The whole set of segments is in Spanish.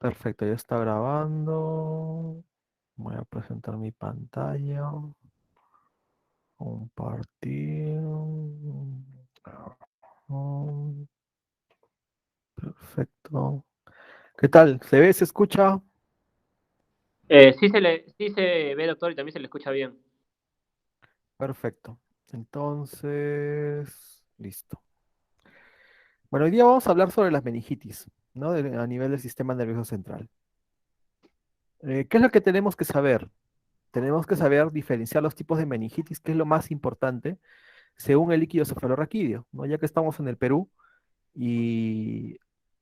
Perfecto, ya está grabando. Voy a presentar mi pantalla. Compartir. Mm, Perfecto. ¿Qué tal? ¿Se ve? ¿Se escucha? Sí se ve, doctor, y también se le escucha bien. Perfecto. Entonces, listo. Bueno, hoy día vamos a hablar sobre las meningitis, ¿no? A nivel del sistema nervioso central. ¿Qué es lo que tenemos que saber? Tenemos que saber diferenciar los tipos de meningitis, que es lo más importante, según el líquido cefalorraquídeo, ¿no? Ya que estamos en el Perú y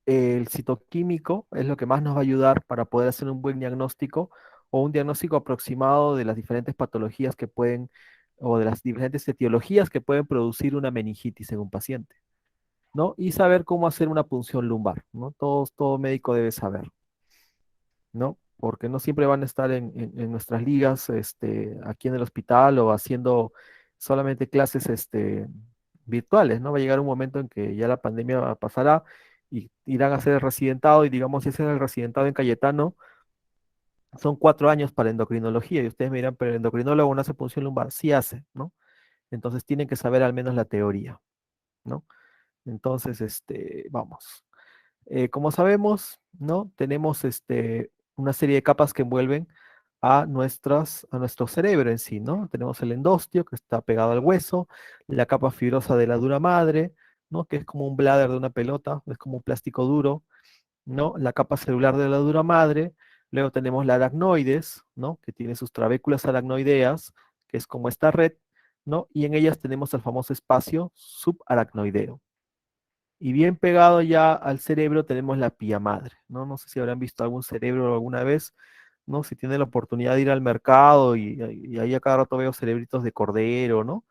el citoquímico es lo que más nos va a ayudar para poder hacer un buen diagnóstico o un diagnóstico aproximado de las diferentes patologías que pueden, o de las diferentes etiologías que pueden producir una meningitis en un paciente, ¿no? Y saber cómo hacer una punción lumbar, ¿no? Todo médico debe saber, ¿no? Porque no siempre van a estar en nuestras ligas, aquí en el hospital o haciendo solamente clases, virtuales, ¿no? Va a llegar un momento en que ya la pandemia pasará y irán a hacer el residentado y digamos, si hacen el residentado en Cayetano, son 4 años para endocrinología y ustedes me dirán, pero el endocrinólogo no hace punción lumbar, sí hace, ¿no? Entonces tienen que saber al menos la teoría, ¿no? Entonces, vamos. Como sabemos, ¿no? Tenemos una serie de capas que envuelven a nuestro cerebro en sí, ¿no? Tenemos el endostio, que está pegado al hueso, la capa fibrosa de la dura madre, ¿no? Que es como un bladder de una pelota, es como un plástico duro, ¿no? La capa celular de la dura madre, luego tenemos la aracnoides, ¿no? Que tiene sus trabéculas aracnoideas, que es como esta red, ¿no? Y en ellas tenemos el famoso espacio subaracnoideo. Y bien pegado ya al cerebro tenemos la pía madre, ¿no? No sé si habrán visto algún cerebro alguna vez, ¿no? Si tienen la oportunidad de ir al mercado y ahí a cada rato veo cerebritos de cordero, ¿no?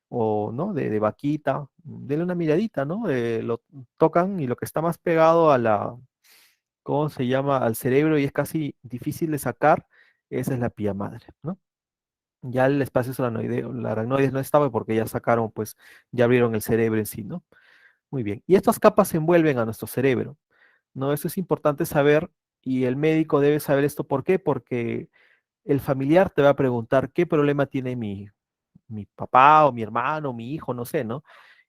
O, ¿no? De vaquita, denle una miradita, ¿no? Lo tocan y lo que está más pegado a la, ¿cómo se llama? Al cerebro y es casi difícil de sacar, esa es la pía madre, ¿no? Ya el espacio aracnoideo, la aracnoides no estaba porque ya sacaron, pues, ya abrieron el cerebro en sí, ¿no? Muy bien. Y estas capas envuelven a nuestro cerebro, ¿no? Eso es importante saber y el médico debe saber esto. ¿Por qué? Porque el familiar te va a preguntar qué problema tiene mi papá o mi hermano o mi hijo, no sé, ¿no?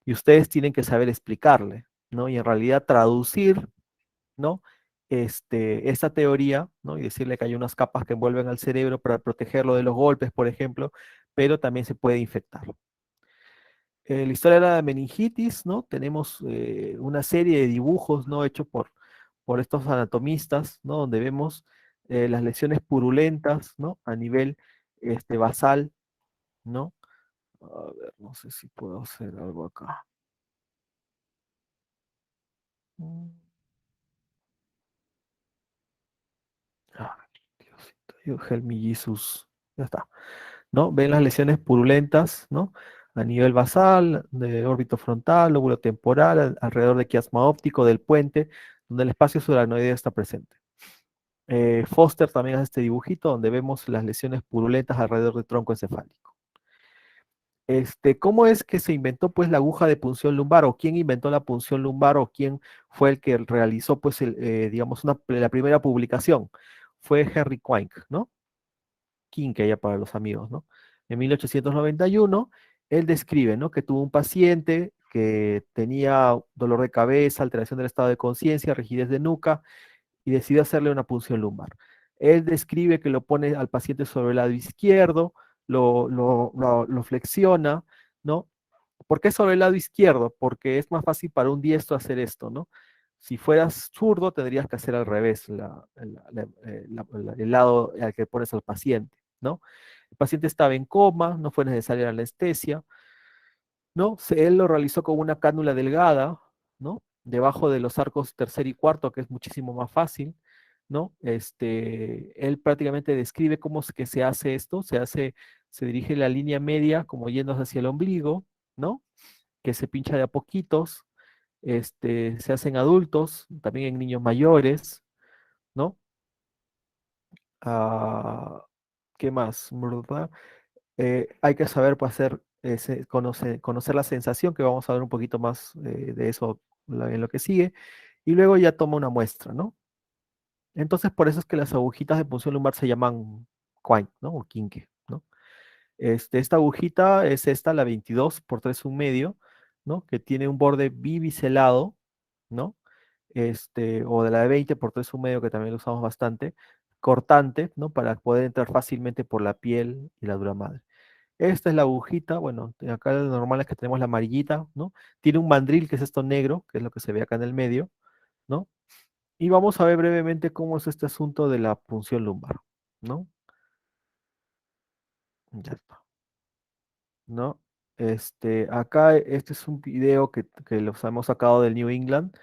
Y ustedes tienen que saber explicarle, ¿no? Y en realidad traducir, ¿no? Esta teoría, ¿no? Y decirle que hay unas capas que envuelven al cerebro para protegerlo de los golpes, por ejemplo, pero también se puede infectar. La historia de la meningitis, ¿no? Tenemos una serie de dibujos, ¿no? Hechos por estos anatomistas, ¿no? Donde vemos las lesiones purulentas, ¿no? A nivel basal, ¿no? A ver, no sé si puedo hacer algo acá. Mm, Ay, Diosito, help me Jesus. Ya está. ¿No? Ven las lesiones purulentas, ¿no? A nivel basal, de órbito frontal, lóbulo temporal, alrededor de quiasma óptico, del puente, donde el espacio subaracnoideo está presente. Foster también hace este dibujito donde vemos las lesiones purulentas alrededor del tronco encefálico. ¿Cómo es que se inventó pues la aguja de punción lumbar o quién inventó la punción lumbar o quién fue el que realizó pues digamos la primera publicación? Fue Henry Quine, ¿no? Quinqueya para los amigos, ¿no? En 1891, él describe, ¿no? Que tuvo un paciente que tenía dolor de cabeza, alteración del estado de conciencia, rigidez de nuca, y decidió hacerle una punción lumbar. Él describe que lo pone al paciente sobre el lado izquierdo, lo flexiona, ¿no? ¿Por qué sobre el lado izquierdo? Porque es más fácil para un diestro hacer esto, ¿no? Si fueras zurdo, tendrías que hacer al revés, el lado al que pones al paciente, ¿no? El paciente estaba en coma, no fue necesaria la anestesia, ¿no? Él lo realizó con una cánula delgada, ¿no? Debajo de los arcos tercer y cuarto, que es muchísimo más fácil, ¿no? Él prácticamente describe cómo es que se hace esto, se dirige la línea media como yendo hacia el ombligo, ¿no? Que se pincha de a poquitos, se hacen adultos, también en niños mayores, ¿no? Ah, ¿qué más? ¿Verdad? Hay que saber pues, hacer, conocer la sensación, que vamos a ver un poquito más de eso en lo que sigue, y luego ya toma una muestra, ¿no? Entonces, por eso es que las agujitas de punción lumbar se llaman Quine, ¿no? O quinque, ¿no? Esta agujita es esta, la 22 por 3,1 medio, ¿no? Que tiene un borde bibiselado, ¿no? O de la de 20 por 3,1 medio, que también lo usamos bastante, cortante, ¿no? Para poder entrar fácilmente por la piel y la dura madre. Esta es la agujita, bueno, acá lo normal es que tenemos la amarillita, ¿no? Tiene un mandril, que es esto negro, que es lo que se ve acá en el medio, ¿no? Y vamos a ver brevemente cómo es este asunto de la punción lumbar, ¿no? Ya está. ¿No? Acá este es un video que los hemos sacado del New England.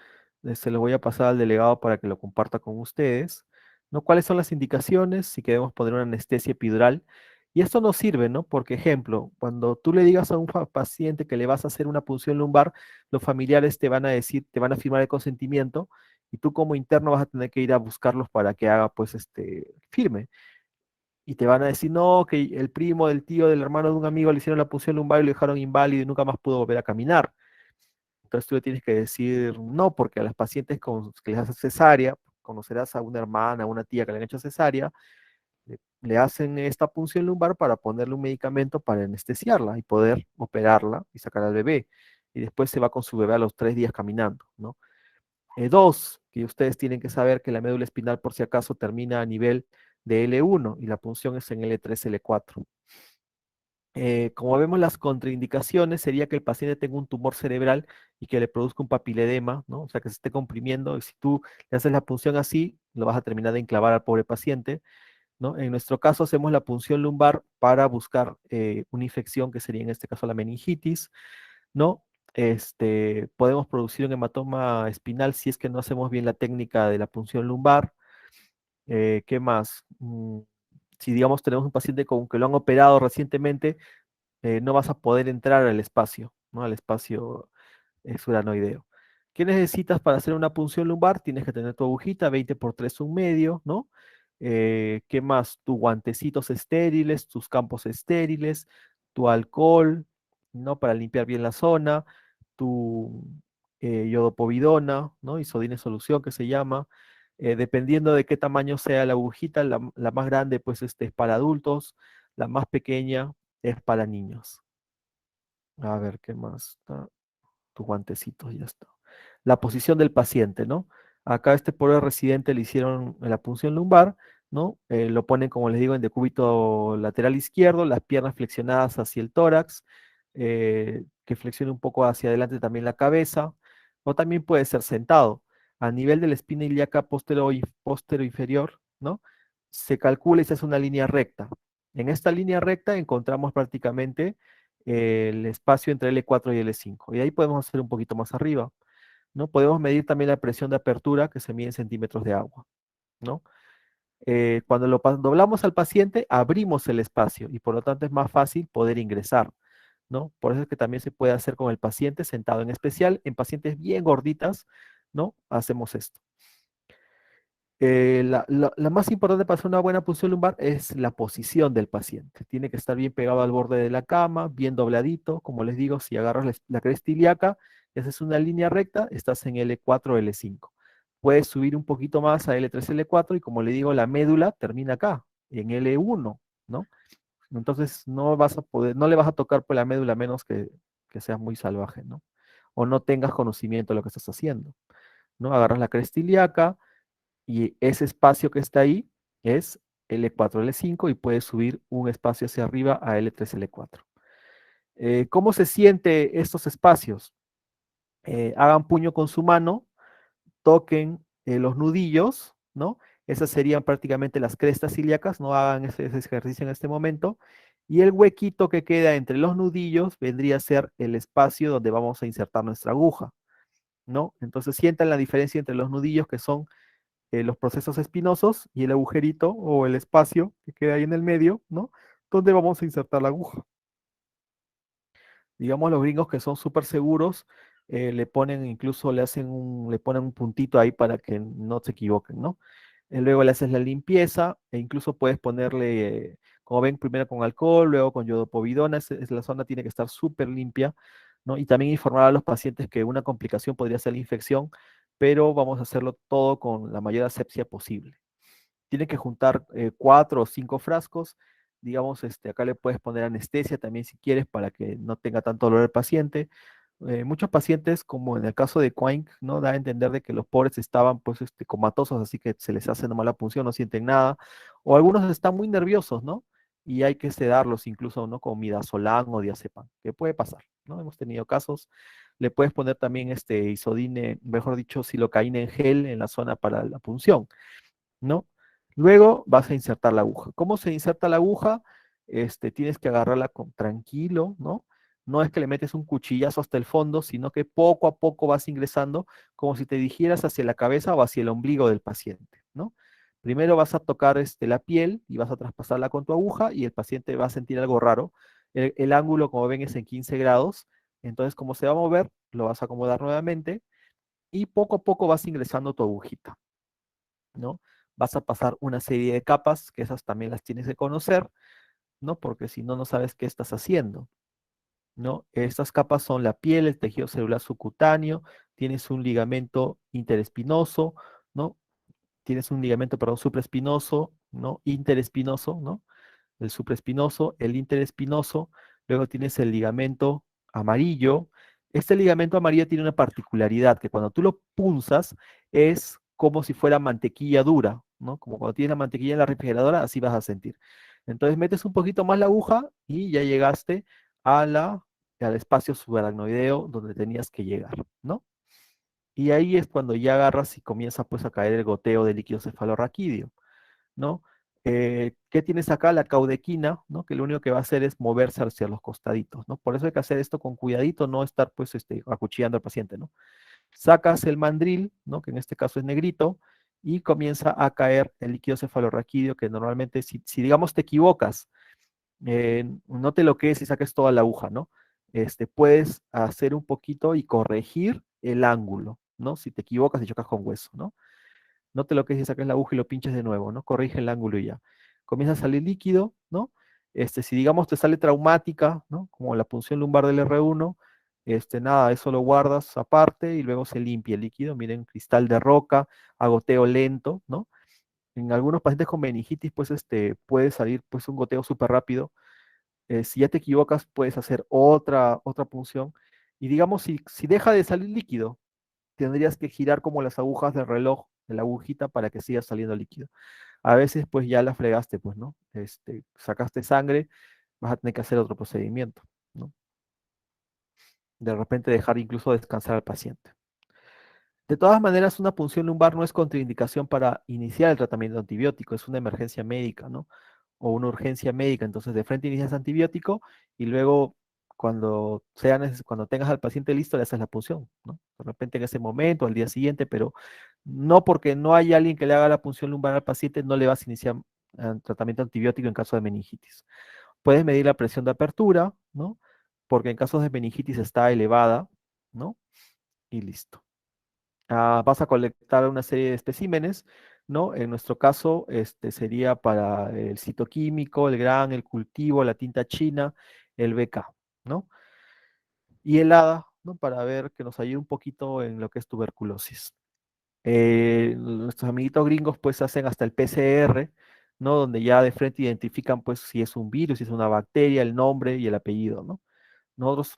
Se lo voy a pasar al delegado para que lo comparta con ustedes, ¿no? ¿Cuáles son las indicaciones si queremos poner una anestesia epidural? Y esto nos sirve, ¿no? Porque, ejemplo, cuando tú le digas a un paciente que le vas a hacer una punción lumbar, los familiares te van a decir, te van a firmar el consentimiento y tú como interno vas a tener que ir a buscarlos para que haga, pues, firme y te van a decir, no, que el primo del tío del hermano de un amigo le hicieron la punción lumbar y lo dejaron inválido y nunca más pudo volver a caminar. Entonces tú le tienes que decir no, porque a las pacientes que les hacen cesárea, conocerás a una hermana, a una tía que le han hecho cesárea, le hacen esta punción lumbar para ponerle un medicamento para anestesiarla y poder operarla y sacar al bebé. Y después se va con su bebé a los 3 días caminando, ¿no? Dos, que ustedes tienen que saber que la médula espinal por si acaso termina a nivel de L1 y la punción es en L3, L4. Como vemos, las contraindicaciones sería que el paciente tenga un tumor cerebral y que le produzca un papiledema, ¿no? O sea, que se esté comprimiendo. Y si tú le haces la punción así, lo vas a terminar de enclavar al pobre paciente, ¿no? En nuestro caso, hacemos la punción lumbar para buscar una infección que sería en este caso la meningitis, ¿no? Podemos producir un hematoma espinal si es que no hacemos bien la técnica de la punción lumbar. ¿Qué más? Si digamos tenemos un paciente con que lo han operado recientemente, no vas a poder entrar al espacio, ¿no? Al espacio suranoideo. ¿Qué necesitas para hacer una punción lumbar? Tienes que tener tu agujita 20 por 3,1 medio, ¿no? ¿Qué más? Tus guantecitos estériles, tus campos estériles, tu alcohol, ¿no? Para limpiar bien la zona, tu iodopovidona, ¿no? Isodina en solución que se llama. Dependiendo de qué tamaño sea la agujita, la más grande pues es para adultos, la más pequeña es para niños. A ver, ¿qué más está? Tus guantecitos, ya está. La posición del paciente, ¿no? Acá este pobre residente le hicieron la punción lumbar, ¿no? Lo ponen, como les digo, en decúbito lateral izquierdo, las piernas flexionadas hacia el tórax, que flexione un poco hacia adelante también la cabeza, o también puede ser sentado. A nivel de la espina ilíaca postero inferior, ¿no? Se calcula y se hace una línea recta. En esta línea recta encontramos prácticamente el espacio entre L4 y L5. Y ahí podemos hacer un poquito más arriba, ¿no? Podemos medir también la presión de apertura, que se mide en centímetros de agua, ¿no? Cuando doblamos al paciente, abrimos el espacio y por lo tanto es más fácil poder ingresar, ¿no? Por eso es que también se puede hacer con el paciente sentado, en especial en pacientes bien gorditas, ¿no? Hacemos esto. La más importante para hacer una buena punción lumbar es la posición del paciente. Tiene que estar bien pegado al borde de la cama, bien dobladito. Como les digo, si agarras la cresta ilíaca y haces una línea recta, estás en L4 o L5. Puedes subir un poquito más a L3, L4 y como le digo, la médula termina acá, en L1, ¿no? Entonces no vas a poder, no le vas a tocar por la médula a menos que seas muy salvaje, ¿no? O no tengas conocimiento de lo que estás haciendo, ¿no? Agarras la cresta ilíaca y ese espacio que está ahí es L4, L5 y puedes subir un espacio hacia arriba a L3, L4. ¿Cómo se siente estos espacios? Hagan puño con su mano, toquen los nudillos, ¿no? Esas serían prácticamente las crestas ilíacas, no hagan ese ejercicio en este momento. Y el huequito que queda entre los nudillos vendría a ser el espacio donde vamos a insertar nuestra aguja, ¿no? Entonces sientan la diferencia entre los nudillos que son los procesos espinosos y el agujerito o el espacio que queda ahí en el medio, ¿no? Donde vamos a insertar la aguja. Digamos, los gringos que son súper seguros, le ponen, incluso le ponen un puntito ahí para que no se equivoquen, ¿no? Luego le haces la limpieza e incluso puedes ponerle, como ven, primero con alcohol, luego con yodopovidona, la zona tiene que estar súper limpia, ¿no? Y también informar a los pacientes que una complicación podría ser la infección, pero vamos a hacerlo todo con la mayor asepsia posible. Tiene que juntar 4 o 5 frascos. Digamos, acá le puedes poner anestesia también si quieres para que no tenga tanto dolor el paciente. Muchos pacientes, como en el caso de Quine, ¿no? Da a entender de que los pobres estaban pues comatosos, así que se les hace nomás la punción, no sienten nada. O algunos están muy nerviosos, ¿no? Y hay que sedarlos incluso, ¿no? Con midazolam o diazepam, que puede pasar, ¿no? Hemos tenido casos. Le puedes poner también isodine, mejor dicho, silocaína en gel en la zona para la punción, ¿no? Luego vas a insertar la aguja. ¿Cómo se inserta la aguja? Tienes que agarrarla tranquilo, ¿no? No es que le metes un cuchillazo hasta el fondo, sino que poco a poco vas ingresando como si te dirigieras hacia la cabeza o hacia el ombligo del paciente, ¿no? Primero vas a tocar la piel y vas a traspasarla con tu aguja y el paciente va a sentir algo raro. El ángulo, como ven, es en 15 grados. Entonces, como se va a mover, lo vas a acomodar nuevamente y poco a poco vas ingresando tu agujita, ¿no? Vas a pasar una serie de capas, que esas también las tienes que conocer, ¿no? Porque si no, no sabes qué estás haciendo, ¿no? Estas capas son la piel, el tejido celular subcutáneo, tienes un ligamento interespinoso, ¿no? Tienes un ligamento, perdón, supraespinoso, ¿no? Interespinoso, ¿no? El supraespinoso, el interespinoso, luego tienes el ligamento amarillo. Este ligamento amarillo tiene una particularidad, que cuando tú lo punzas es como si fuera mantequilla dura, ¿no? Como cuando tienes la mantequilla en la refrigeradora, así vas a sentir. Entonces metes un poquito más la aguja y ya llegaste a al espacio subaracnoideo donde tenías que llegar, ¿no? Y ahí es cuando ya agarras y comienza pues a caer el goteo de líquido cefalorraquídeo, ¿no? ¿Qué tienes acá? La caudequina, ¿no? Que lo único que va a hacer es moverse hacia los costaditos, ¿no? Por eso hay que hacer esto con cuidadito, no estar pues acuchillando al paciente, ¿no? Sacas el mandril, ¿no? Que en este caso es negrito, y comienza a caer el líquido cefalorraquídeo, que normalmente si digamos te equivocas, no te lo quedes y saques toda la aguja, ¿no? Puedes hacer un poquito y corregir el ángulo, ¿no? Si te equivocas y chocas con hueso, ¿no? No te lo que si saques la aguja y lo pinches de nuevo, ¿no? Corrige el ángulo y ya. Comienza a salir líquido, ¿no? Si digamos te sale traumática, ¿no? Como la punción lumbar del R1, nada, eso lo guardas aparte y luego se limpia el líquido. Miren, cristal de roca, a goteo lento, ¿no? En algunos pacientes con meningitis, pues, puede salir, pues, un goteo súper rápido. Si ya te equivocas, puedes hacer otra punción. Y digamos, si deja de salir líquido, tendrías que girar como las agujas del reloj, de la agujita, para que siga saliendo líquido. A veces, pues ya la fregaste, pues, ¿no? Sacaste sangre, vas a tener que hacer otro procedimiento, ¿no? De repente dejar incluso descansar al paciente. De todas maneras, una punción lumbar no es contraindicación para iniciar el tratamiento antibiótico, es una emergencia médica, ¿no? O una urgencia médica. Entonces, de frente inicias antibiótico y luego, cuando tengas al paciente listo, le haces la punción, ¿no? De repente en ese momento, al día siguiente, pero no porque no hay alguien que le haga la punción lumbar al paciente, no le vas a iniciar tratamiento antibiótico en caso de meningitis. Puedes medir la presión de apertura, ¿no? Porque en casos de meningitis está elevada, ¿no? Y listo. Vas a colectar una serie de especímenes, ¿no? En nuestro caso, sería para el citoquímico, el gran, el cultivo, la tinta china, el BK, ¿no? Y el ADA, ¿no? Para ver que nos ayude un poquito en lo que es tuberculosis. Nuestros amiguitos gringos pues hacen hasta el PCR, ¿no? Donde ya de frente identifican pues si es un virus, si es una bacteria, el nombre y el apellido, ¿no? Nosotros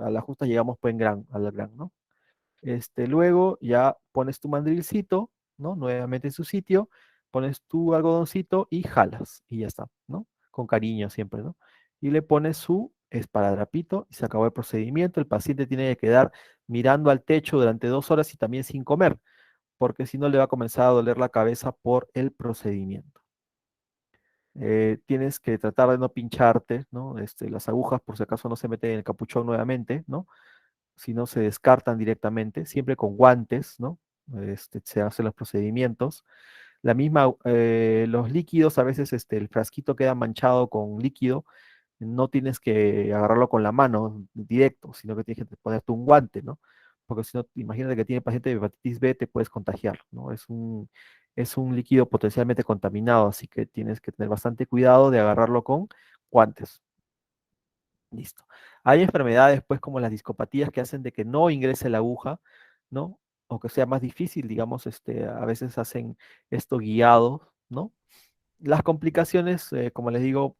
a la justa llegamos pues al gran, ¿no? Luego ya pones tu mandrilcito, ¿no? Nuevamente en su sitio, pones tu algodoncito y jalas, y ya está, ¿no? Con cariño siempre, ¿no? Y le pones su esparadrapito y se acabó el procedimiento. El paciente tiene que quedar mirando al techo durante 2 horas y también sin comer, porque si no le va a comenzar a doler la cabeza por el procedimiento. Tienes que tratar de no pincharte, ¿no? Las agujas, por si acaso no se meten en el capuchón nuevamente, ¿no? Si no se descartan directamente, siempre con guantes, ¿no? Se hacen los procedimientos. Los líquidos, a veces el frasquito queda manchado con líquido, no tienes que agarrarlo con la mano directo, sino que tienes que ponerte un guante, ¿no? Porque si no, imagínate que tiene paciente de hepatitis B, te puedes contagiar, ¿no? Es un líquido potencialmente contaminado, así que tienes que tener bastante cuidado de agarrarlo con guantes. Listo. Hay enfermedades, pues, como las discopatías que hacen de que no ingrese la aguja, ¿no? o que sea más difícil, digamos, a veces hacen esto guiados, ¿no? Las complicaciones, como les digo,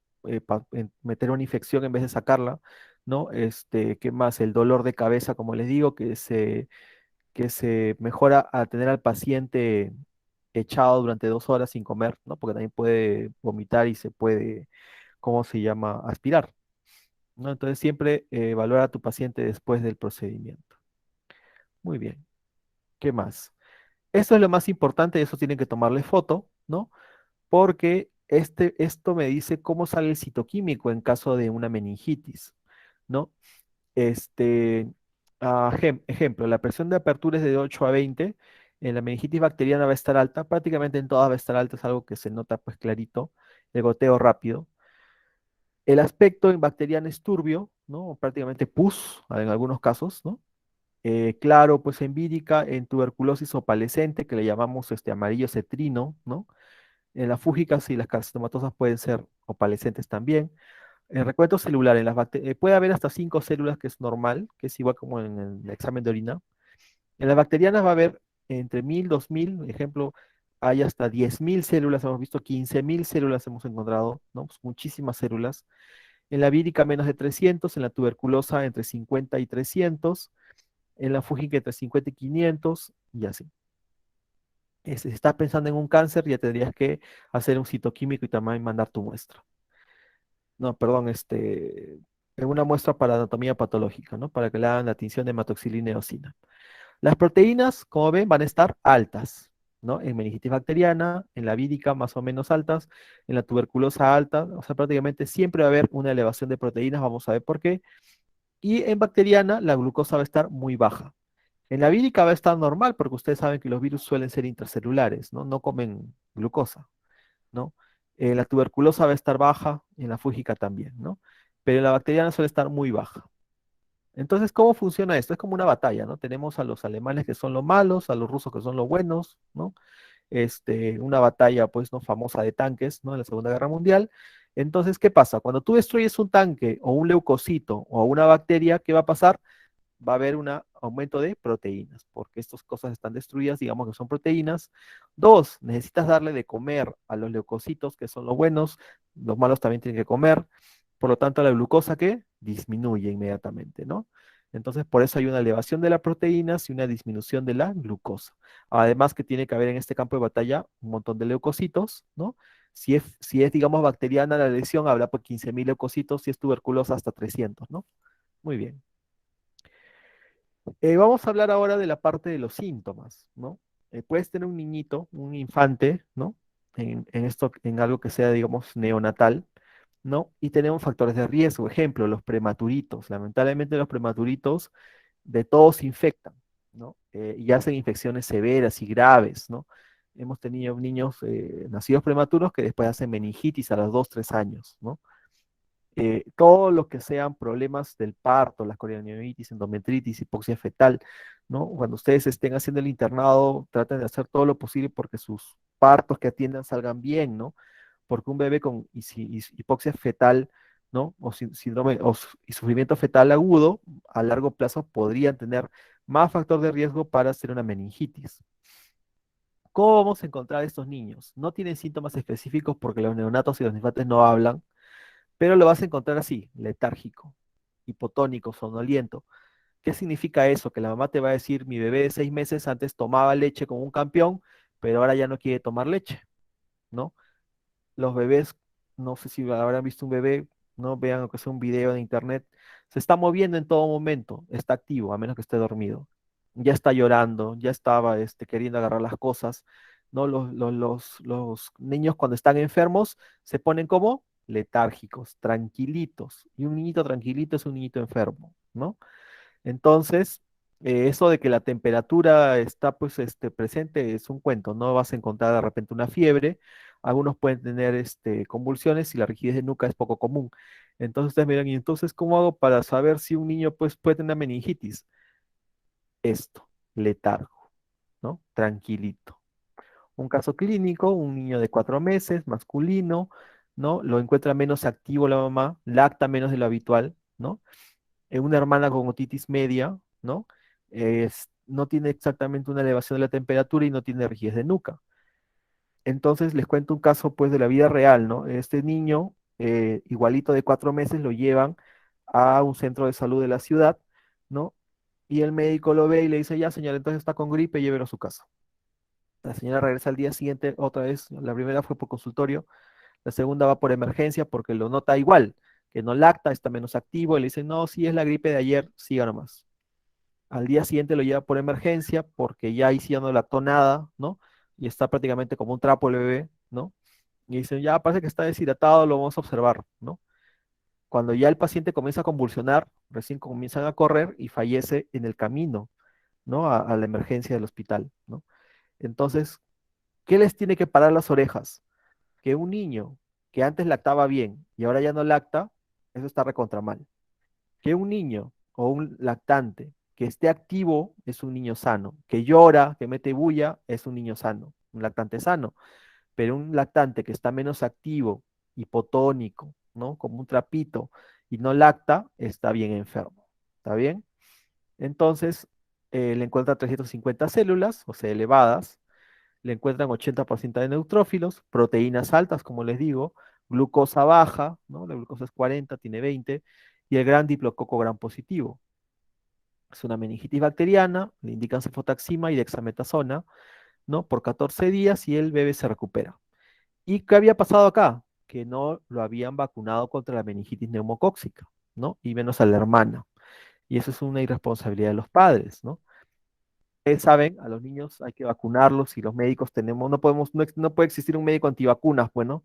meter una infección en vez de sacarla, ¿no? ¿Qué más? El dolor de cabeza, como les digo, que se mejora al tener al paciente echado durante 2 horas sin comer, ¿no? Porque también puede vomitar y se puede, ¿cómo se llama? Aspirar, ¿no? Entonces siempre valora a tu paciente después del procedimiento. Muy bien. ¿Qué más? Esto es lo más importante, eso tienen que tomarle foto, ¿no? Porque esto me dice cómo sale el citoquímico en caso de una meningitis, ¿no? Este, ejemplo, la presión de apertura es de 8 a 20, en la meningitis bacteriana va a estar alta, prácticamente en todas va a estar alta, es algo que se nota pues clarito, el goteo rápido. El aspecto en bacteriana es turbio, ¿no? Prácticamente pus, en algunos casos, ¿no? Claro, pues en vírica, en tuberculosis opalescente, que le llamamos amarillo cetrino, ¿no? En las fúngicas y las carcinomatosas pueden ser opalescentes también. En recuento celular, puede haber hasta 5 células, que es normal, que es igual como en el examen de orina. En las bacterianas va a haber entre 1000, 2000, ejemplo, hay hasta 10.000 células, hemos visto 15.000 células, hemos encontrado, ¿no? Pues muchísimas células. En la vírica menos de 300, en la tuberculosa entre 50 y 300, en la fúngica entre 50 y 500, y así. Si estás pensando en un cáncer, ya tendrías que hacer un citoquímico y también mandar tu muestra. No, perdón, una muestra para anatomía patológica, ¿no? Para que le hagan la tinción de hematoxilina y eosina. Las proteínas, como ven, van a estar altas, ¿no? En meningitis bacteriana, en la vírica más o menos altas, en la tuberculosa alta, o sea, prácticamente siempre va a haber una elevación de proteínas, vamos a ver por qué. Y en bacteriana, la glucosa va a estar muy baja. En la vírica va a estar normal, porque ustedes saben que los virus suelen ser intracelulares, ¿no? No comen glucosa, ¿no? La tuberculosa va a estar baja, en la fúngica también, ¿no? Pero en la bacteriana suele estar muy baja. Entonces, ¿cómo funciona esto? Es como una batalla, ¿no? Tenemos a los alemanes que son los malos, a los rusos que son los buenos, ¿no? Una batalla, pues, ¿no? Famosa de tanques, ¿no? En la Segunda Guerra Mundial. Entonces, ¿qué pasa? Cuando tú destruyes un tanque o un leucocito o una bacteria, ¿qué va a pasar? Va a haber un aumento de proteínas, porque estas cosas están destruidas, digamos que son proteínas. Dos, necesitas darle de comer a los leucocitos, que son los buenos, los malos también tienen que comer, por lo tanto la glucosa que disminuye inmediatamente, ¿no? Entonces, por eso hay una elevación de las proteínas y una disminución de la glucosa. Además que tiene que haber en este campo de batalla un montón de leucocitos, ¿no? Si es, digamos, bacteriana la lesión, habrá por 15.000 leucocitos, si es tuberculosa hasta 300, ¿no? Muy bien. Vamos a hablar ahora de la parte de los síntomas, ¿no? Puedes tener un niñito, un infante, ¿no? En algo que sea, digamos, neonatal, ¿no? Y tenemos factores de riesgo, ejemplo, los prematuritos. Lamentablemente los prematuritos de todos se infectan, ¿no? Y hacen infecciones severas y graves, ¿no? Hemos tenido niños nacidos prematuros que después hacen meningitis a los 2, 3 años, ¿no? Todo lo que sean problemas del parto, las corionivitis, endometritis, hipoxia fetal, ¿no? Cuando ustedes estén haciendo el internado, traten de hacer todo lo posible porque sus partos que atiendan salgan bien, ¿no? Porque un bebé con hipoxia fetal, ¿no? O síndrome y sufrimiento fetal agudo, a largo plazo podrían tener más factor de riesgo para hacer una meningitis. ¿Cómo vamos a encontrar a estos niños? No tienen síntomas específicos porque los neonatos y los infantes no hablan, pero lo vas a encontrar así, letárgico, hipotónico, sonoliento. ¿Qué significa eso? Que la mamá te va a decir, mi bebé de 6 meses antes tomaba leche como un campeón, pero ahora ya no quiere tomar leche, ¿no? Los bebés, no sé si habrán visto un bebé, no vean aunque sea un video de internet, se está moviendo en todo momento, está activo, a menos que esté dormido. Ya está llorando, ya estaba queriendo agarrar las cosas, ¿no? Los niños cuando están enfermos se ponen como letárgicos, tranquilitos. Y un niñito tranquilito es un niñito enfermo, ¿no? Entonces, eso de que la temperatura está pues presente es un cuento, no vas a encontrar de repente una fiebre, algunos pueden tener convulsiones y la rigidez de nuca es poco común. Entonces ustedes miran, ¿y entonces cómo hago para saber si un niño pues puede tener meningitis? Esto, letargo, ¿no? Tranquilito. Un caso clínico, un niño de 4 meses, masculino, ¿no? Lo encuentra menos activo la mamá, lacta menos de lo habitual, ¿no? Una hermana con otitis media, ¿no? no tiene exactamente una elevación de la temperatura y no tiene rigidez de nuca. Entonces les cuento un caso pues de la vida real, ¿no? Este niño, igualito de 4 meses, lo llevan a un centro de salud de la ciudad, ¿no? Y el médico lo ve y le dice, ya señor, entonces está con gripe, llévelo a su casa. La señora regresa al día siguiente otra vez, la primera fue por consultorio, la segunda va por emergencia porque lo nota igual, que no lacta, está menos activo, y le dicen, no, sí es la gripe de ayer, siga nomás. Al día siguiente lo lleva por emergencia porque ya ahí sí ya no lactó nada, ¿no? Y está prácticamente como un trapo el bebé, ¿no? Y dicen, ya parece que está deshidratado, lo vamos a observar, ¿no? Cuando ya el paciente comienza a convulsionar, recién comienzan a correr y fallece en el camino, ¿no? A la emergencia del hospital, ¿no? Entonces, ¿qué les tiene que parar las orejas? Que un niño que antes lactaba bien y ahora ya no lacta, eso está recontra mal. Que un niño o un lactante que esté activo es un niño sano. Que llora, que mete bulla, es un niño sano, un lactante sano. Pero un lactante que está menos activo, hipotónico, ¿no? Como un trapito y no lacta, está bien enfermo. ¿Está bien? Entonces, le encuentran 350 células, o sea, elevadas, le encuentran 80% de neutrófilos, proteínas altas, como les digo, glucosa baja, ¿no? La glucosa es 40, tiene 20, y el gran diplococo gran positivo. Es una meningitis bacteriana, le indican cefotaxima y dexametasona, ¿no? Por 14 días y el bebé se recupera. ¿Y qué había pasado acá? Que no lo habían vacunado contra la meningitis neumocóxica, ¿no? Y menos a la hermana. Y eso es una irresponsabilidad de los padres, ¿no? Ustedes saben, a los niños hay que vacunarlos y los médicos tenemos, no podemos, no puede existir un médico antivacunas, bueno,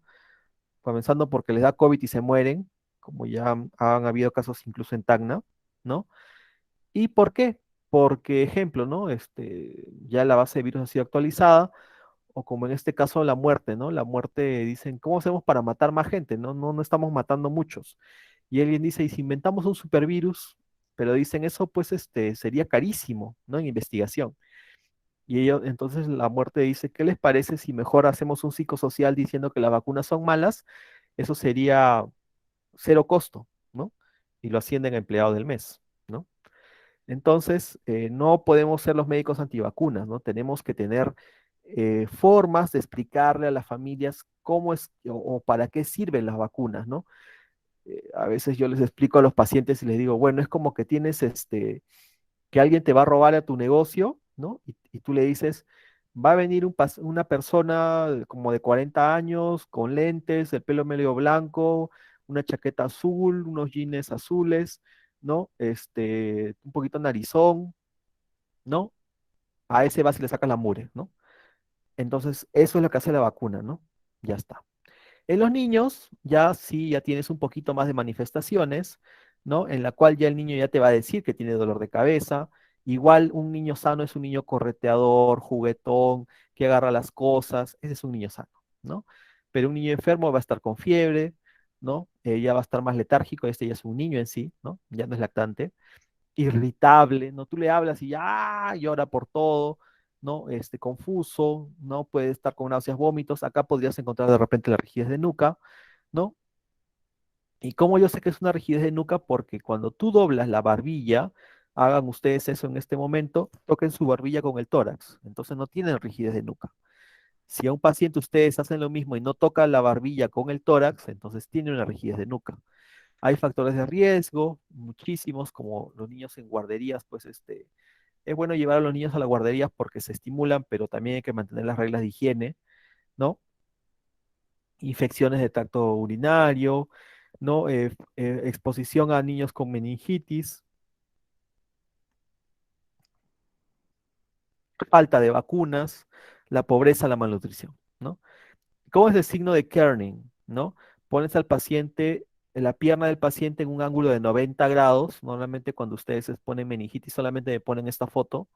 comenzando porque les da COVID y se mueren, como ya han habido casos incluso en Tacna, ¿no? ¿Y por qué? Porque, ejemplo, ¿no? Ya la base de virus ha sido actualizada, o como en este caso la muerte, ¿no? La muerte, dicen, ¿cómo hacemos para matar más gente? No, no, no estamos matando muchos. Y alguien dice, ¿y si inventamos un supervirus? Pero dicen eso, pues, sería carísimo, ¿no? En investigación. Y ellos, entonces la muerte dice, ¿qué les parece si mejor hacemos un psicosocial diciendo que las vacunas son malas? Eso sería cero costo, ¿no? Y lo ascienden a empleado del mes, ¿no? Entonces, no podemos ser los médicos antivacunas, ¿no? Tenemos que tener formas de explicarle a las familias cómo es o para qué sirven las vacunas, ¿no? A veces yo les explico a los pacientes y les digo, bueno, es como que tienes que alguien te va a robar a tu negocio, ¿no? Y tú le dices, va a venir una persona como de 40 años, con lentes, el pelo medio blanco, una chaqueta azul, unos jeans azules, ¿no? Un poquito narizón, ¿no? A ese vas y le sacas la mure, ¿no? Entonces, eso es lo que hace la vacuna, ¿no? Ya está. En los niños, ya sí, ya tienes un poquito más de manifestaciones, ¿no? En la cual ya el niño ya te va a decir que tiene dolor de cabeza. Igual un niño sano es un niño correteador, juguetón, que agarra las cosas. Ese es un niño sano, ¿no? Pero un niño enfermo va a estar con fiebre, ¿no? Ya va a estar más letárgico. Este ya es un niño en sí, ¿no? Ya no es lactante irritable, ¿no? Tú le hablas y ya llora por todo, ¿no? Confuso, ¿no? Puede estar con náuseas, vómitos. Acá podrías encontrar de repente la rigidez de nuca, ¿no? Y como yo sé que es una rigidez de nuca, porque cuando tú doblas la barbilla, hagan ustedes eso en este momento, toquen su barbilla con el tórax, entonces no tienen rigidez de nuca. Si a un paciente ustedes hacen lo mismo y no tocan la barbilla con el tórax, entonces tiene una rigidez de nuca. Hay factores de riesgo, muchísimos, como los niños en guarderías, pues es bueno llevar a los niños a la guardería porque se estimulan, pero también hay que mantener las reglas de higiene, ¿no? Infecciones de tracto urinario, ¿no? Exposición a niños con meningitis, falta de vacunas, la pobreza, la malnutrición, ¿no? ¿Cómo es el signo de kerning, ¿no? Pones al paciente, la pierna del paciente en un ángulo de 90 grados. Normalmente cuando ustedes exponen meningitis solamente me ponen esta foto,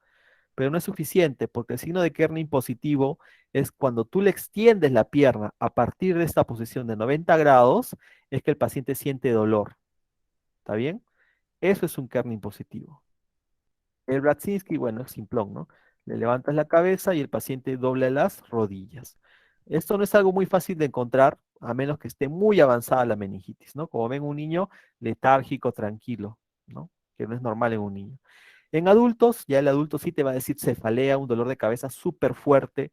pero no es suficiente porque el signo de Kerning positivo es cuando tú le extiendes la pierna a partir de esta posición de 90 grados, es que el paciente siente dolor. ¿Está bien? Eso es un Kerning positivo. El Bratzinski, bueno, es simplón, ¿no? Le levantas la cabeza y el paciente dobla las rodillas. Esto no es algo muy fácil de encontrar, a menos que esté muy avanzada la meningitis, ¿no? Como ven, un niño letárgico, tranquilo, ¿no? Que no es normal en un niño. En adultos, ya el adulto sí te va a decir cefalea, un dolor de cabeza súper fuerte.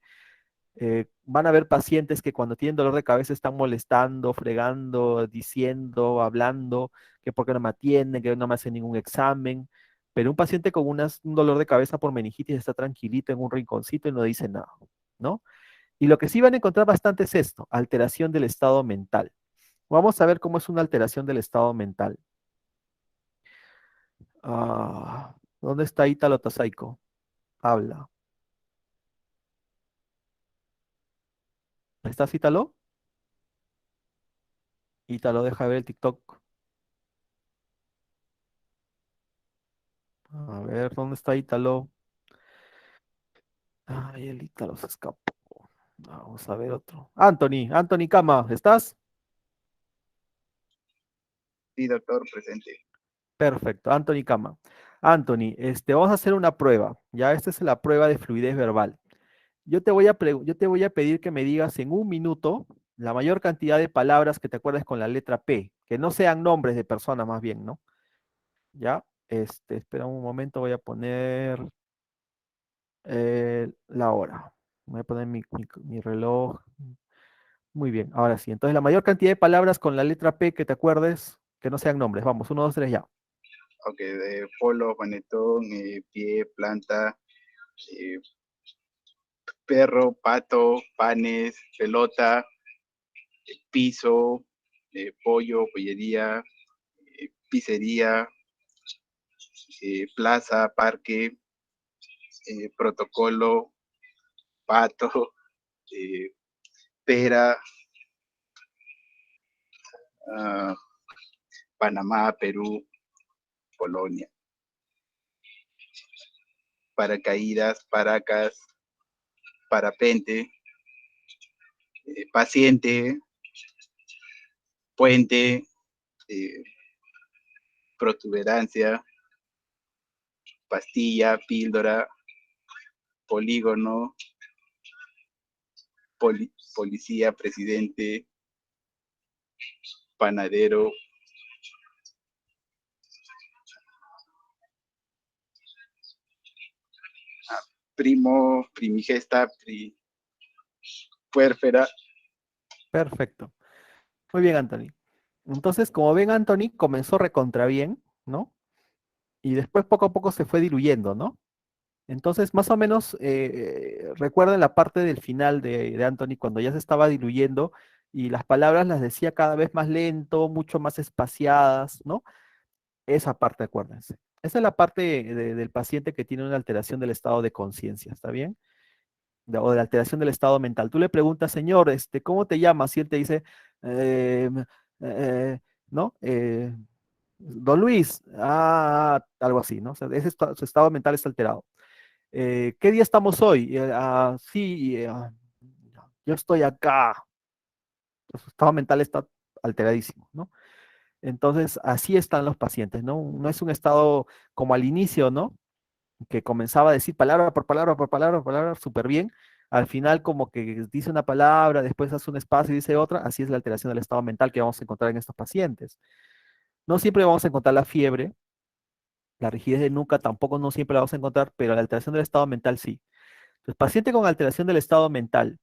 Van a haber pacientes que cuando tienen dolor de cabeza están molestando, fregando, diciendo, hablando, que por qué no me atienden, que no me hacen ningún examen. Pero un paciente con un dolor de cabeza por meningitis está tranquilito en un rinconcito y no dice nada, ¿no? Y lo que sí van a encontrar bastante es esto, alteración del estado mental. Vamos a ver cómo es una alteración del estado mental. ¿Dónde está Ítalo Tazaico? Habla. ¿Estás Ítalo? Ítalo, deja ver el TikTok. A ver, ¿dónde está Ítalo? Ay, el Ítalo se escapó. Vamos a ver otro. Anthony Cama, ¿estás? Sí, doctor, presente. Perfecto, Anthony Cama. Anthony, vamos a hacer una prueba. Ya, esta es la prueba de fluidez verbal. Yo te voy a pedir que me digas en un minuto la mayor cantidad de palabras que te acuerdes con la letra P, que no sean nombres de personas más bien, ¿no? Ya, espera un momento, voy a poner la hora. Voy a poner mi reloj. Muy bien, ahora sí. Entonces, la mayor cantidad de palabras con la letra P que te acuerdes, que no sean nombres. Vamos, uno, dos, tres, ya. Ok, de polo, manetón, pie, planta, eh, perro, pato, panes, pelota, piso, pollo, pollería, pizzería, plaza, parque, protocolo, pato, eh, pera, ah, Panamá, Perú, Polonia, paracaídas, paracas, parapente, paciente, puente, eh, protuberancia, pastilla, píldora, polígono, policía, presidente, panadero, primo, primigesta, puérfera. Perfecto. Muy bien, Anthony. Entonces, como ven, Anthony comenzó recontra bien, ¿no? Y después poco a poco se fue diluyendo, ¿no? Entonces, más o menos, recuerden la parte del final de Anthony cuando ya se estaba diluyendo y las palabras las decía cada vez más lento, mucho más espaciadas, ¿no? Esa parte, acuérdense. Esa es la parte del paciente que tiene una alteración del estado de conciencia, ¿está bien? O de alteración del estado mental. Tú le preguntas, señor, ¿cómo te llamas? Y él te dice, eh, eh, ¿no? Don Luis, algo así, ¿no? O sea, su estado mental está alterado. ¿Qué día estamos hoy? Sí, yo estoy acá. Su estado mental está alteradísimo, ¿no? Entonces, así están los pacientes, ¿no? No es un estado como al inicio, ¿no? Que comenzaba a decir palabra por palabra, por palabra, por palabra, súper bien. Al final, como que dice una palabra, después hace un espacio y dice otra. Así es la alteración del estado mental que vamos a encontrar en estos pacientes. No siempre vamos a encontrar la fiebre, la rigidez de nuca tampoco no siempre la vamos a encontrar, pero la alteración del estado mental sí. Entonces, paciente con alteración del estado mental,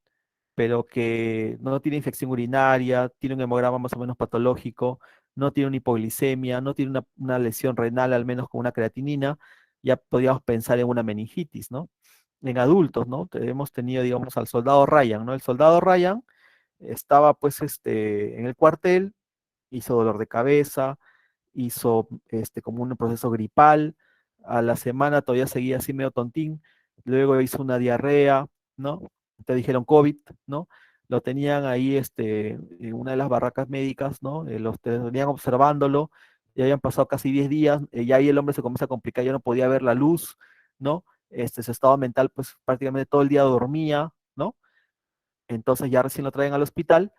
pero que no tiene infección urinaria, tiene un hemograma más o menos patológico, no tiene una hipoglicemia, no tiene una lesión renal, al menos con una creatinina, ya podríamos pensar en una meningitis, ¿no? En adultos, ¿no? Hemos tenido, digamos, al soldado Ryan, ¿no? El soldado Ryan estaba, pues, en el cuartel, hizo dolor de cabeza, hizo como un proceso gripal, a la semana todavía seguía así medio tontín, luego hizo una diarrea, ¿no? Te dijeron COVID, ¿no? Lo tenían ahí en una de las barracas médicas, ¿no? Los tenían observándolo, ya habían pasado casi 10 días, ya ahí el hombre se comienza a complicar, ya no podía ver la luz, ¿no? Su estado mental, pues prácticamente todo el día dormía, ¿no? Entonces ya recién lo traen al hospital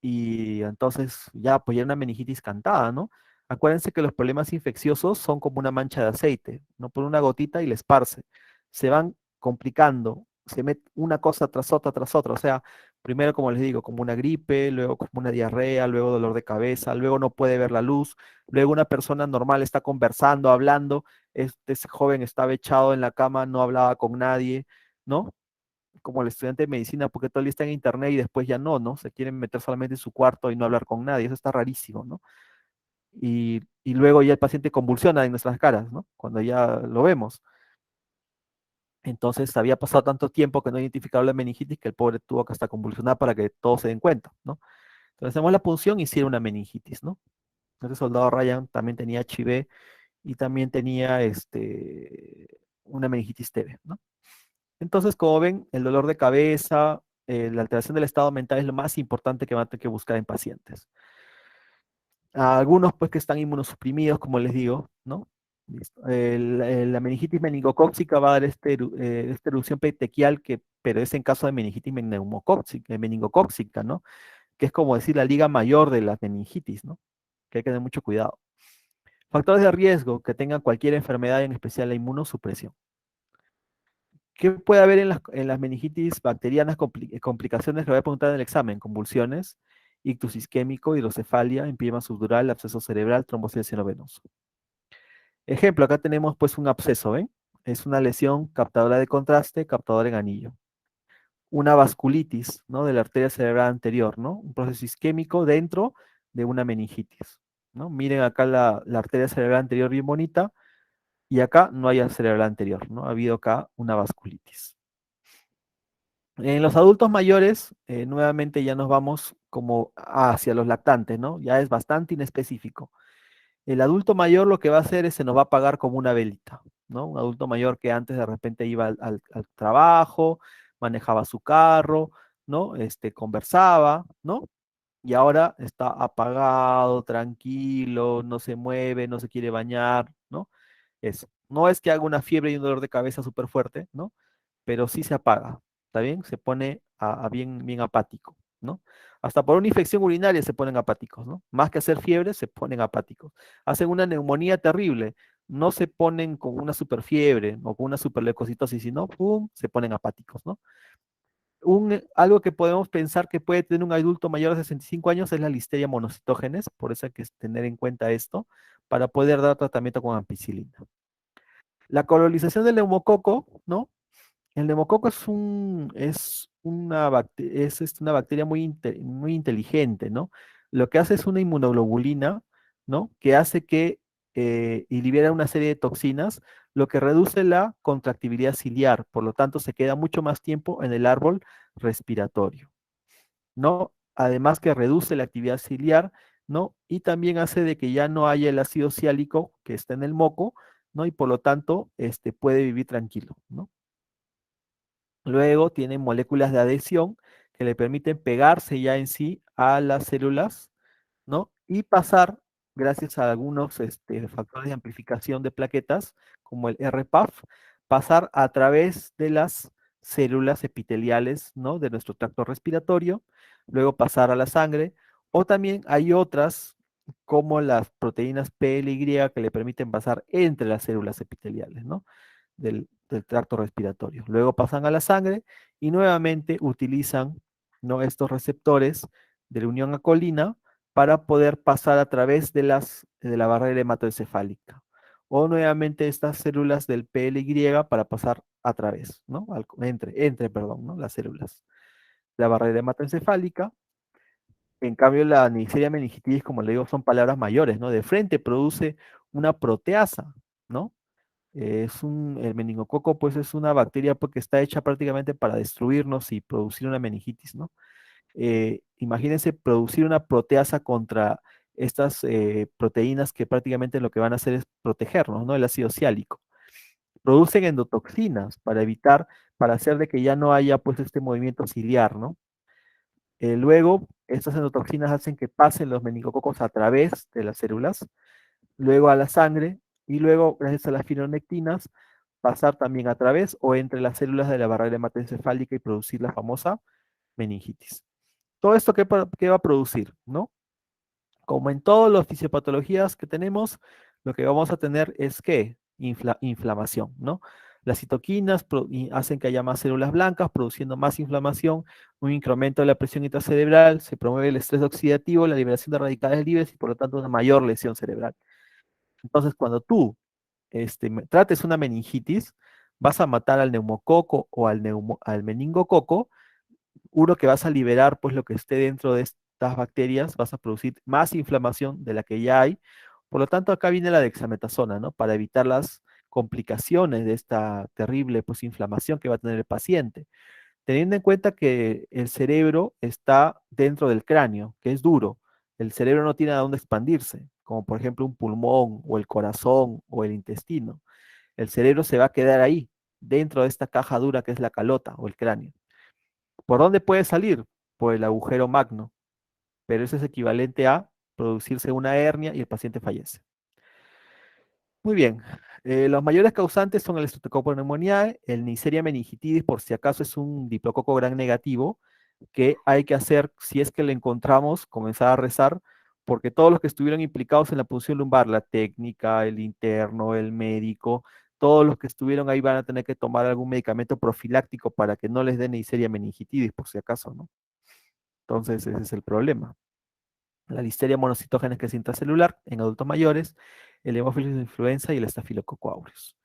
y entonces ya pues ya una meningitis cantada, ¿no? Acuérdense que los problemas infecciosos son como una mancha de aceite, ¿no? Por una gotita y le esparce. Se van complicando, se mete una cosa tras otra, o sea, Primero, como les digo, como una gripe, luego como una diarrea, luego dolor de cabeza, luego no puede ver la luz, luego una persona normal está conversando, hablando, ese joven estaba echado en la cama, no hablaba con nadie, ¿no? Como el estudiante de medicina, porque todo el día está en internet y después ya no, ¿no? Se quieren meter solamente en su cuarto y no hablar con nadie, eso está rarísimo, ¿no? Y luego ya el paciente convulsiona en nuestras caras, ¿no? Cuando ya lo vemos. Entonces había pasado tanto tiempo que no identificaba la meningitis que el pobre tuvo que hasta convulsionar para que todos se den cuenta, ¿no? Entonces hacemos la punción y sí era una meningitis, ¿no? Este soldado Ryan también tenía HIV y también tenía una meningitis TB, ¿no? Entonces, como ven, el dolor de cabeza, la alteración del estado mental es lo más importante que van a tener que buscar en pacientes. A algunos, pues, que están inmunosuprimidos, como les digo, ¿no? Listo. La meningitis meningocóxica va a dar esta erupción petequial, pero es en caso de meningitis meningocóxica, ¿no? Que es como decir la liga mayor de la meningitis, ¿no? Que hay que tener mucho cuidado. Factores de riesgo que tengan cualquier enfermedad, en especial la inmunosupresión. ¿Qué puede haber en las meningitis bacterianas? Complicaciones que voy a preguntar en el examen: convulsiones, ictus isquémico, hidrocefalia, empiema subdural, absceso cerebral, trombosis del seno venoso. Ejemplo, acá tenemos pues un absceso, ¿ven? Es una lesión captadora de contraste, captadora en anillo. Una vasculitis, ¿no? De la arteria cerebral anterior, ¿no? Un proceso isquémico dentro de una meningitis, ¿no? Miren acá la arteria cerebral anterior bien bonita, y acá no hay cerebral anterior, ¿no? Ha habido acá una vasculitis. En los adultos mayores, nuevamente ya nos vamos como hacia los lactantes, ¿no? Ya es bastante inespecífico. El adulto mayor lo que va a hacer es se nos va a apagar como una velita, ¿no? Un adulto mayor que antes de repente iba al trabajo, manejaba su carro, ¿no? Conversaba, ¿no? Y ahora está apagado, tranquilo, no se mueve, no se quiere bañar, ¿no? Eso. No es que haga una fiebre y un dolor de cabeza súper fuerte, ¿no? Pero sí se apaga, ¿está bien? Se pone a bien, bien apático, ¿no? Hasta por una infección urinaria se ponen apáticos, ¿no? Más que hacer fiebre, se ponen apáticos. Hacen una neumonía terrible, no se ponen con una super fiebre o con una superleucocitosis, sino, ¡pum!, se ponen apáticos, ¿no? Algo que podemos pensar que puede tener un adulto mayor de 65 años es la listeria monocitógenes, por eso hay que tener en cuenta esto, para poder dar tratamiento con ampicilina. La colonización del neumococo, ¿no? El neumococo es una bacteria muy inteligente, ¿no? Lo que hace es una inmunoglobulina, ¿no? Que hace y libera una serie de toxinas, lo que reduce la contractibilidad ciliar, por lo tanto se queda mucho más tiempo en el árbol respiratorio, ¿no? Además que reduce la actividad ciliar, ¿no? Y también hace de que ya no haya el ácido ciálico que está en el moco, ¿no? Y por lo tanto, puede vivir tranquilo, ¿no? Luego tiene moléculas de adhesión que le permiten pegarse ya en sí a las células, ¿no? Y pasar, gracias a algunos factores de amplificación de plaquetas, como el RPAF, pasar a través de las células epiteliales, ¿no? De nuestro tracto respiratorio, luego pasar a la sangre, o también hay otras, como las proteínas PLY, que le permiten pasar entre las células epiteliales, ¿no? Del tracto respiratorio. Luego pasan a la sangre y nuevamente utilizan, ¿no?, estos receptores de la unión acolina para poder pasar a través de la barrera hematoencefálica. O nuevamente estas células del PLY para pasar a través, ¿no? Perdón, ¿no? Las células. La barrera hematoencefálica. En cambio, la Neisseria meningitis, como le digo, son palabras mayores, ¿no? De frente produce una proteasa, ¿no? El meningococo, pues, es una bacteria porque está hecha prácticamente para destruirnos y producir una meningitis, ¿no? Imagínense producir una proteasa contra estas proteínas que prácticamente lo que van a hacer es protegernos, ¿no? El ácido ciálico. Producen endotoxinas para hacer de que ya no haya, pues, este movimiento ciliar, ¿no? Luego, estas endotoxinas hacen que pasen los meningococos a través de las células, luego a la sangre, y luego, gracias a las fibronectinas, pasar también a través o entre las células de la barrera hematoencefálica y producir la famosa meningitis. Todo esto, ¿qué va a producir? ¿No? Como en todas las fisiopatologías que tenemos, lo que vamos a tener es ¿qué? Inflamación, ¿no? Las citoquinas hacen que haya más células blancas, produciendo más inflamación, un incremento de la presión intracerebral, se promueve el estrés oxidativo, la liberación de radicales libres y por lo tanto una mayor lesión cerebral. Entonces, cuando tú trates una meningitis, vas a matar al neumococo o al meningococo, uno que vas a liberar pues lo que esté dentro de estas bacterias, vas a producir más inflamación de la que ya hay. Por lo tanto, acá viene la dexametasona, ¿no? Para evitar las complicaciones de esta terrible pues inflamación que va a tener el paciente. Teniendo en cuenta que el cerebro está dentro del cráneo, que es duro. El cerebro no tiene a dónde expandirse, como por ejemplo un pulmón o el corazón o el intestino. El cerebro se va a quedar ahí, dentro de esta caja dura que es la calota o el cráneo. ¿Por dónde puede salir? Por el agujero magno, pero eso es equivalente a producirse una hernia y el paciente fallece. Muy bien. Los mayores causantes son el Streptococcus pneumoniae, el Neisseria meningitidis, por si acaso es un diplococo gran negativo, que hay que hacer, si es que le encontramos, comenzar a rezar, porque todos los que estuvieron implicados en la punción lumbar, la técnica, el interno, el médico, todos los que estuvieron ahí van a tener que tomar algún medicamento profiláctico para que no les dé Neisseria meningitidis, por si acaso, ¿no? Entonces, ese es el problema. La listeria monocitógenes, que es intracelular en adultos mayores, el hemófilos influenza y el estafilococo aureus.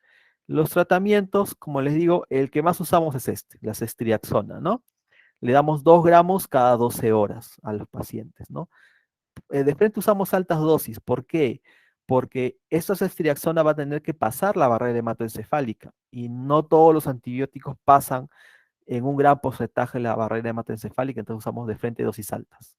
Los tratamientos, como les digo, el que más usamos es la ceftriaxona, ¿no? Le damos 2 gramos cada 12 horas a los pacientes, ¿no? De frente usamos altas dosis. ¿Por qué? Porque esta ceftriaxona va a tener que pasar la barrera hematoencefálica y no todos los antibióticos pasan en un gran porcentaje la barrera hematoencefálica, entonces usamos de frente dosis altas.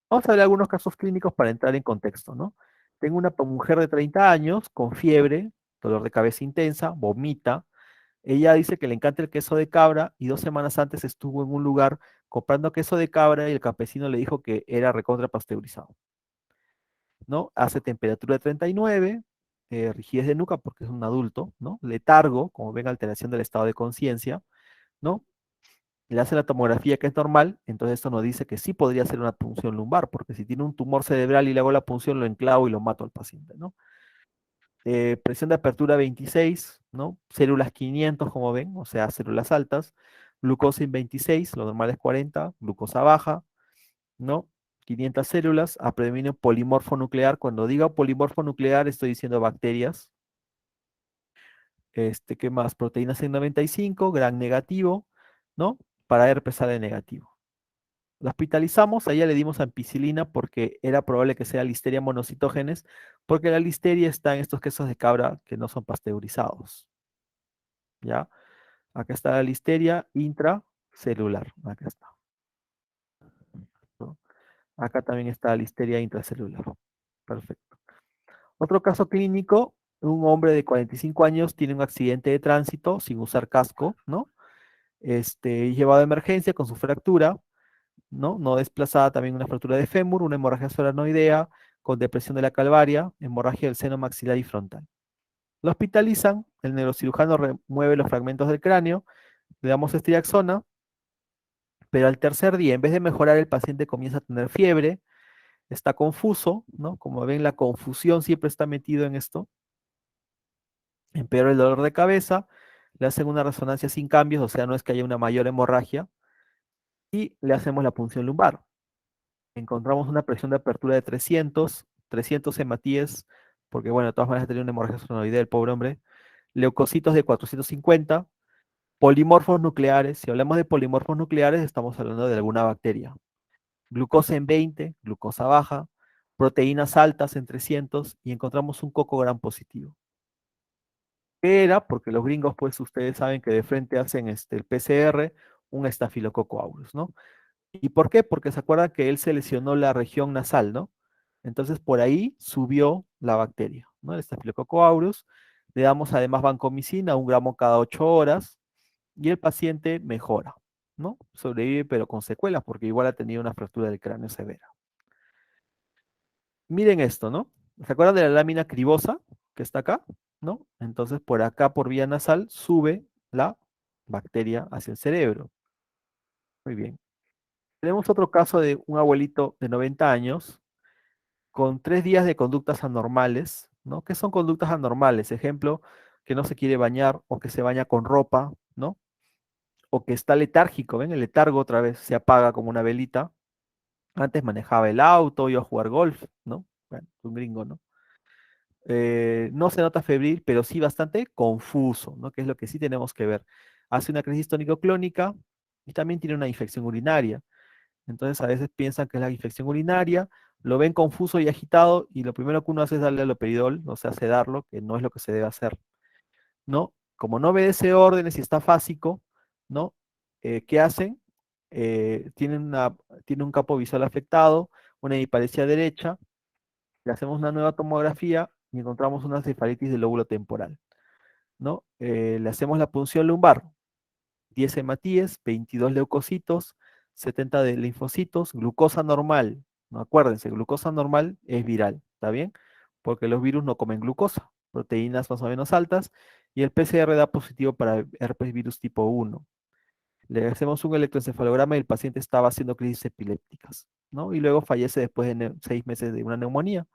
Vamos a ver algunos casos clínicos para entrar en contexto, ¿no? Tengo una mujer de 30 años con fiebre, dolor de cabeza intensa, vomita. Ella dice que le encanta el queso de cabra y 2 semanas antes estuvo en un lugar comprando queso de cabra y el campesino le dijo que era recontra pasteurizado, ¿no? Hace temperatura de 39, rigidez de nuca porque es un adulto, ¿no? Letargo, como ven, alteración del estado de conciencia, ¿no? Le hace la tomografía que es normal, entonces esto nos dice que sí podría ser una punción lumbar, porque si tiene un tumor cerebral y le hago la punción, lo enclavo y lo mato al paciente, ¿no? Presión de apertura 26, ¿no? Células 500, como ven, o sea, células altas. Glucosa en 26, lo normal es 40, glucosa baja, ¿no? 500 células, a predominio polimorfo nuclear. Cuando digo polimorfo nuclear, estoy diciendo bacterias. ¿Qué más? Proteínas en 95, gran negativo, ¿no? Para herpes de negativo. La hospitalizamos, a ella le dimos ampicilina porque era probable que sea listeria monocitógenes, porque la listeria está en estos quesos de cabra que no son pasteurizados. ¿Ya? Acá está la listeria intracelular. Acá está. ¿No? Acá también está la listeria intracelular. Perfecto. Otro caso clínico, un hombre de 45 años tiene un accidente de tránsito sin usar casco, ¿no? Llevado a emergencia con su fractura, ¿no? No desplazada, también una fractura de fémur, una hemorragia solanoidea con depresión de la calvaria, hemorragia del seno maxilar y frontal. Lo hospitalizan, el neurocirujano remueve los fragmentos del cráneo, le damos estriaxona, pero al tercer día, en vez de mejorar, el paciente comienza a tener fiebre, está confuso, ¿no? Como ven, la confusión siempre está metido en esto, empeora el dolor de cabeza, le hacen una resonancia sin cambios, o sea, no es que haya una mayor hemorragia, y le hacemos la punción lumbar. Encontramos una presión de apertura de 300 hematíes, porque bueno, de todas maneras tenía una hemorragia solenoidea el pobre hombre, leucocitos de 450, polimorfos nucleares. Si hablamos de polimorfos nucleares, estamos hablando de alguna bacteria. Glucosa en 20, glucosa baja, proteínas altas en 300 y encontramos un coco gran positivo. ¿Qué era? Porque los gringos, pues ustedes saben que de frente hacen el PCR, un estafilococo aureus, ¿no? ¿Y por qué? Porque se acuerdan que él se lesionó la región nasal, ¿no? Entonces por ahí subió la bacteria, ¿no? El estafilococo aureus. Le damos además vancomicina, 1 gramo cada 8 horas, y el paciente mejora, ¿no? Sobrevive pero con secuelas, porque igual ha tenido una fractura del cráneo severa. Miren esto, ¿no? ¿Se acuerdan de la lámina cribosa que está acá? ¿No? Entonces por acá, por vía nasal, sube la bacteria hacia el cerebro. Muy bien. Tenemos otro caso de un abuelito de 90 años con 3 días de conductas anormales, ¿no? ¿Qué son conductas anormales? Ejemplo, que no se quiere bañar o que se baña con ropa, ¿no? O que está letárgico, ¿ven? El letargo otra vez se apaga como una velita. Antes manejaba el auto, iba a jugar golf, ¿no? Bueno, un gringo, ¿no? No se nota febril, pero sí bastante confuso, ¿no? Que es lo que sí tenemos que ver. Hace una crisis tónico-clónica y también tiene una infección urinaria. Entonces a veces piensan que es la infección urinaria, lo ven confuso y agitado y lo primero que uno hace es darle aloperidol, o sea, sedarlo, que no es lo que se debe hacer, ¿no? Como no obedece órdenes y está fásico, ¿no? ¿Qué hacen? Tiene un campo visual afectado, una hemiparesia derecha, le hacemos una nueva tomografía y encontramos una cefalitis del lóbulo temporal, ¿no? Le hacemos la punción lumbar, 10 hematíes, 22 leucocitos, 70 de linfocitos, glucosa normal, no acuérdense, glucosa normal es viral, ¿está bien? Porque los virus no comen glucosa, proteínas más o menos altas, y el PCR da positivo para herpes virus tipo 1. Le hacemos un electroencefalograma y el paciente estaba haciendo crisis epilépticas, ¿no? Y luego fallece después de 6 meses de una neumonía.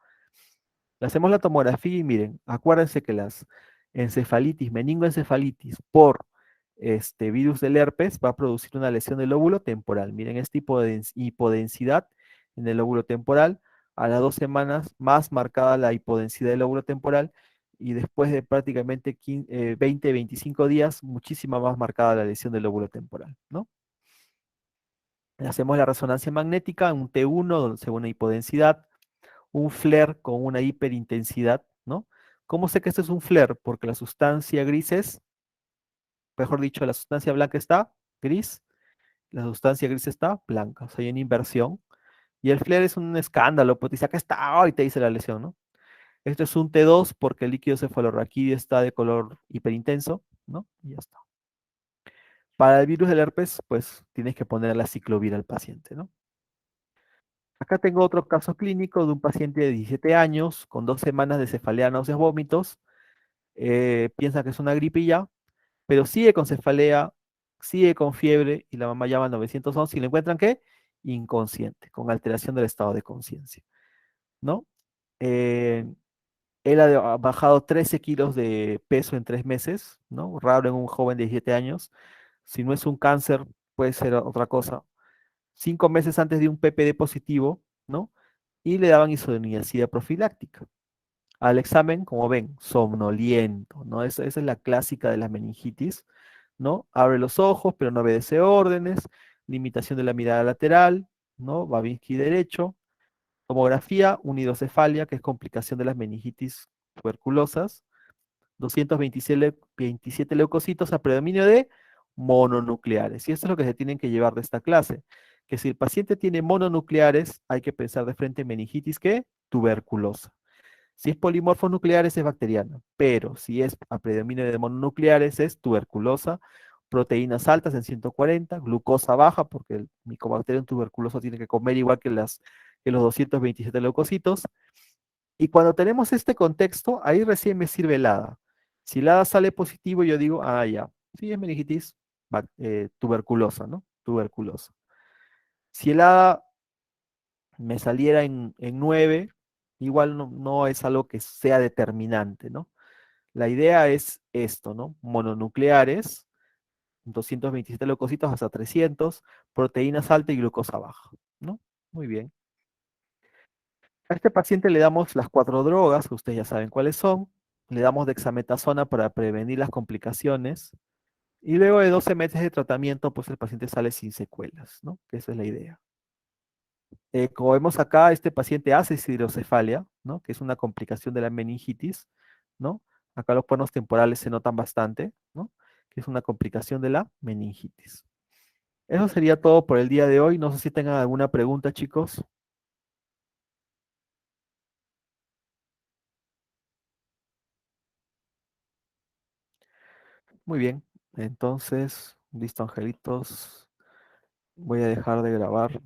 Le hacemos la tomografía y miren, acuérdense que las encefalitis, meningoencefalitis por virus del herpes va a producir una lesión del lóbulo temporal. Miren, es tipo de hipodensidad en el lóbulo temporal. A las 2 semanas más marcada la hipodensidad del lóbulo temporal y después de prácticamente 20, 25 días, muchísima más marcada la lesión del lóbulo temporal, ¿no? Le hacemos la resonancia magnética, un T1 según la hipodensidad, un flare con una hiperintensidad, ¿no? ¿Cómo sé que esto es un flare? Porque la sustancia gris es, mejor dicho, la sustancia blanca está gris, la sustancia gris está blanca, o sea, hay una inversión. Y el flare es un escándalo, pues te dice, acá está, y te dice la lesión, ¿no? Esto es un T2 porque el líquido cefalorraquídeo está de color hiperintenso, ¿no? Y ya está. Para el virus del herpes, pues tienes que poner la ciclovir al paciente, ¿no? Acá tengo otro caso clínico de un paciente de 17 años con 2 semanas de cefalea, náuseas, vómitos. Piensa que es una gripe y ya, pero sigue con cefalea, sigue con fiebre y la mamá llama al 911 y le encuentran ¿qué? Inconsciente, con alteración del estado de conciencia, ¿no? Eh, Él ha bajado 13 kilos de peso en 3 meses, ¿no? Raro en un joven de 17 años. Si no es un cáncer, puede ser otra cosa. 5 meses antes de un PPD positivo, ¿no? Y le daban isoniazida profiláctica. Al examen, como ven, somnoliento, ¿no? Esa es la clásica de la meningitis, ¿no? Abre los ojos, pero no obedece órdenes, limitación de la mirada lateral, ¿no? Babinski derecho, tomografía, unidocefalia, que es complicación de las meningitis tuberculosas, 227 leucocitos a predominio de mononucleares. Y esto es lo que se tienen que llevar de esta clase, que si el paciente tiene mononucleares, hay que pensar de frente en meningitis que tuberculosa. Si es polimorfo nucleares es bacteriana, pero si es a predominio de mononucleares es tuberculosa, proteínas altas en 140, glucosa baja, porque el micobacterium tuberculoso tiene que comer igual que los 227 leucocitos. Y cuando tenemos este contexto, ahí recién me sirve el HADA. Si el HADA sale positivo, yo digo, ah, ya, sí es meningitis tuberculosa, ¿no? Tuberculosa. Si el HADA me saliera en 9, igual no es algo que sea determinante, ¿no? La idea es esto, ¿no? Mononucleares, 227 leucocitos hasta 300, proteínas altas y glucosa baja, ¿no? Muy bien. A este paciente le damos las 4 drogas, que ustedes ya saben cuáles son. Le damos dexametasona para prevenir las complicaciones. Y luego de 12 meses de tratamiento, pues el paciente sale sin secuelas, ¿no? Que esa es la idea. Como vemos acá, este paciente hace hidrocefalia, ¿no? Que es una complicación de la meningitis, ¿no? Acá los cuernos temporales se notan bastante, ¿no? Que es una complicación de la meningitis. Eso sería todo por el día de hoy. No sé si tengan alguna pregunta, chicos. Muy bien. Entonces, listo, angelitos. Voy a dejar de grabar.